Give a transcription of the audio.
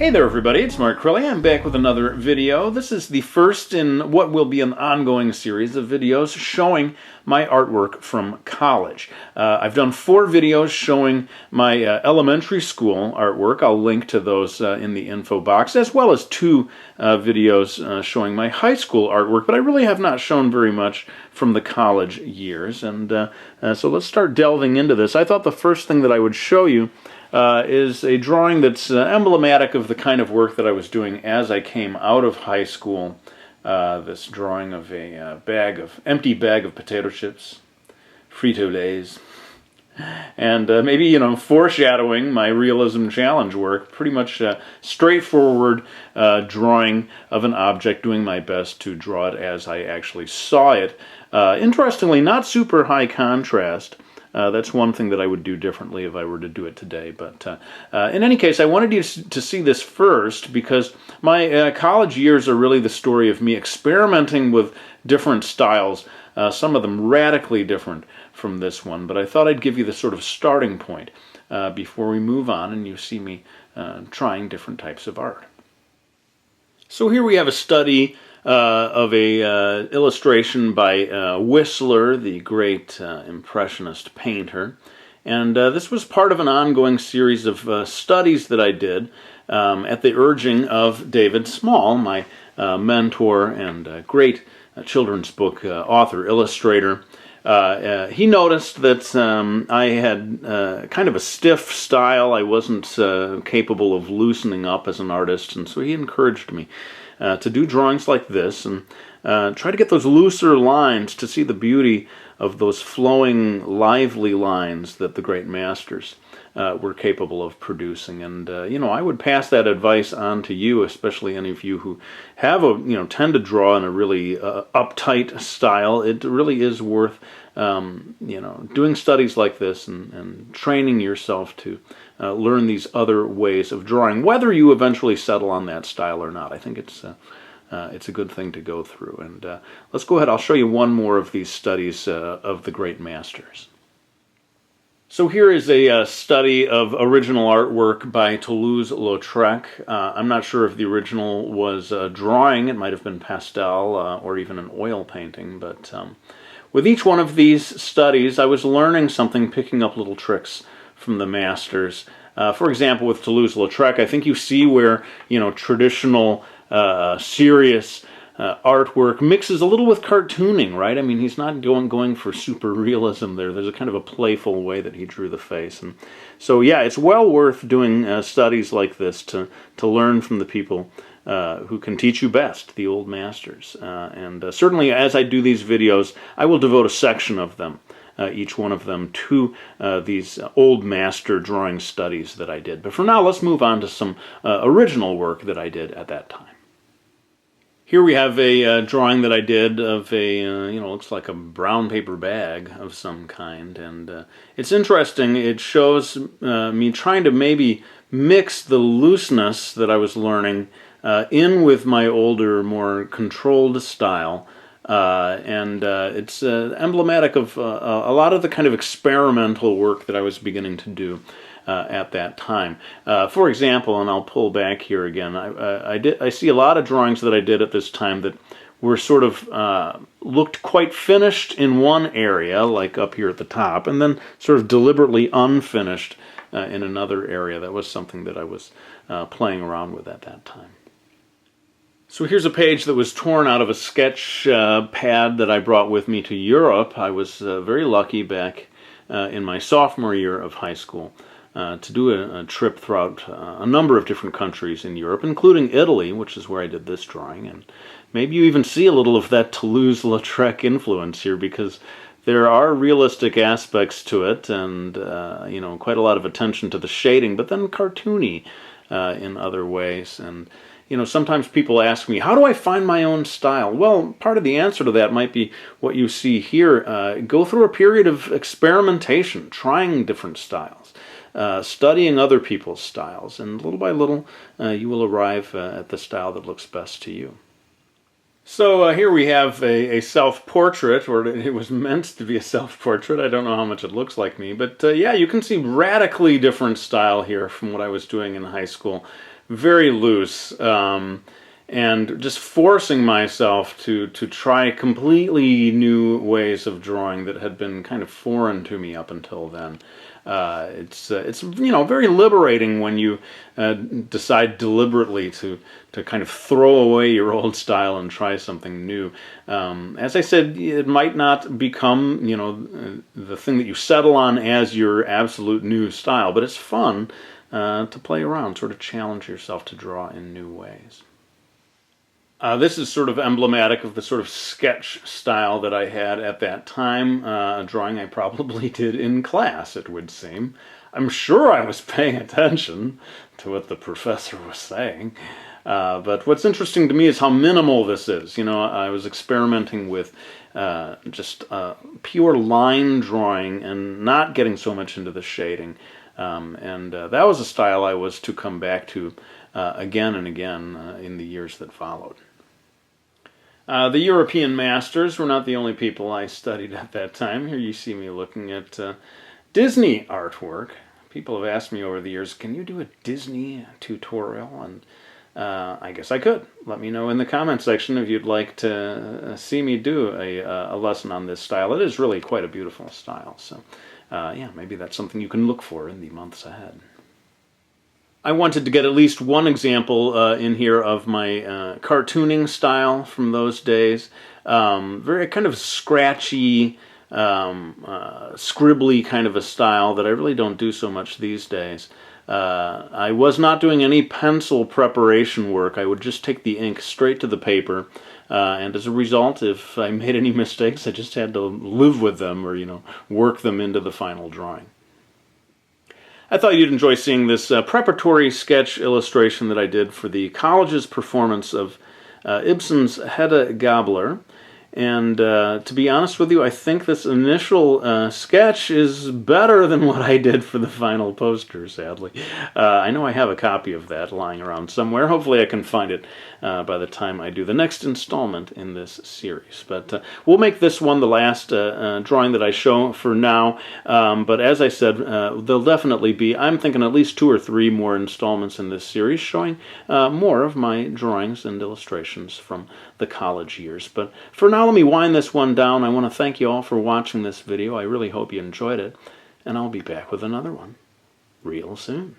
Hey there everybody, it's markcrilley. I'm back with another video. This is the first in what will be an ongoing series of videos showing my artwork from college. I've done 4 videos showing my elementary school artwork. I'll link to those in the info box, as well as 2 videos showing my high school artwork, but I really have not shown very much from the college years. And so let's start delving into this. I thought the first thing that I would show you is a drawing that's emblematic of the kind of work that I was doing as I came out of high school. This drawing of a empty bag of potato chips, Frito-Lays, and maybe, foreshadowing my realism challenge work. Pretty much straightforward drawing of an object, doing my best to draw it as I actually saw it. Interestingly, not super high contrast. That's one thing that I would do differently if I were to do it today. But in any case, I wanted you to see this first because my college years are really the story of me experimenting with different styles, some of them radically different from this one. But I thought I'd give you the sort of starting point before we move on and you see me trying different types of art. So here we have a study of a illustration by Whistler, the great Impressionist painter. And this was part of an ongoing series of studies that I did at the urging of David Small, my mentor and great children's book author, illustrator. He noticed that I had kind of a stiff style. I wasn't capable of loosening up as an artist, and so he encouraged me to do drawings like this and try to get those looser lines to see the beauty of those flowing, lively lines that the great masters were capable of producing. And I would pass that advice on to you, especially any of you who have tend to draw in a really uptight style. It really is worth doing studies like this and training yourself to learn these other ways of drawing, whether you eventually settle on that style or not. I think it's a good thing to go through. And let's go ahead. I'll show you one more of these studies of the great masters. So here is a study of original artwork by Toulouse Lautrec. I'm not sure if the original was a drawing. It might have been pastel or even an oil painting. But with each one of these studies, I was learning something, picking up little tricks from the masters. For example, with Toulouse Lautrec, I think you see where traditional, serious artwork mixes a little with cartooning, right? I mean, he's not going for super realism there. There's a kind of a playful way that he drew the face, and so yeah, it's well worth doing studies like this to learn from the people who can teach you best, the old masters. And certainly, as I do these videos, I will devote a section of them. Each one of them to these old master drawing studies that I did. But for now, let's move on to some original work that I did at that time. Here we have a drawing that I did of a, looks like a brown paper bag of some kind. And it's interesting. It shows me trying to maybe mix the looseness that I was learning in with my older, more controlled style. It's emblematic of a lot of the kind of experimental work that I was beginning to do at that time. For example, and I'll pull back here again, I see a lot of drawings that I did at this time that were sort of looked quite finished in one area, like up here at the top, and then sort of deliberately unfinished in another area. That was something that I was playing around with at that time. So here's a page that was torn out of a sketch pad that I brought with me to Europe. I was very lucky back in my sophomore year of high school to do a trip throughout a number of different countries in Europe, including Italy, which is where I did this drawing. And maybe you even see a little of that Toulouse Lautrec influence here, because there are realistic aspects to it and quite a lot of attention to the shading, but then cartoony in other ways. And sometimes people ask me, how do I find my own style? Well, part of the answer to that might be what you see here. Go through a period of experimentation, trying different styles, studying other people's styles, and little by little you will arrive at the style that looks best to you. So here we have a self-portrait, or it was meant to be a self-portrait. I don't know how much it looks like me, but yeah, you can see radically different style here from what I was doing in high school. very loose, and just forcing myself to try completely new ways of drawing that had been kind of foreign to me up until then. It's very liberating when you decide deliberately to kind of throw away your old style and try something new. As I said, it might not become the thing that you settle on as your absolute new style, but it's fun to play around, sort of challenge yourself to draw in new ways. This is sort of emblematic of the sort of sketch style that I had at that time, a drawing I probably did in class, it would seem. I'm sure I was paying attention to what the professor was saying, but what's interesting to me is how minimal this is. I was experimenting with just pure line drawing and not getting so much into the shading, and that was a style I was to come back to again and again in the years that followed. The European masters were not the only people I studied at that time. Here you see me looking at Disney artwork. People have asked me over the years, can you do a Disney tutorial? And I guess I could. Let me know in the comment section if you'd like to see me do a lesson on this style. It is really quite a beautiful style. So yeah, maybe that's something you can look for in the months ahead. I wanted to get at least one example in here of my cartooning style from those days. Very kind of scratchy, scribbly kind of a style that I really don't do so much these days. I was not doing any pencil preparation work. I would just take the ink straight to the paper, and as a result, if I made any mistakes, I just had to live with them or, work them into the final drawing. I thought you'd enjoy seeing this preparatory sketch illustration that I did for the college's performance of Ibsen's Hedda Gabler. And to be honest with you, I think this initial sketch is better than what I did for the final poster, sadly. I know I have a copy of that lying around somewhere. Hopefully I can find it by the time I do the next installment in this series. But we'll make this one the last drawing that I show for now. But as I said, there'll definitely be, I'm thinking at least 2 or 3 more installments in this series showing more of my drawings and illustrations from the college years. But for now, let me wind this one down. I want to thank you all for watching this video. I really hope you enjoyed it, and I'll be back with another one real soon.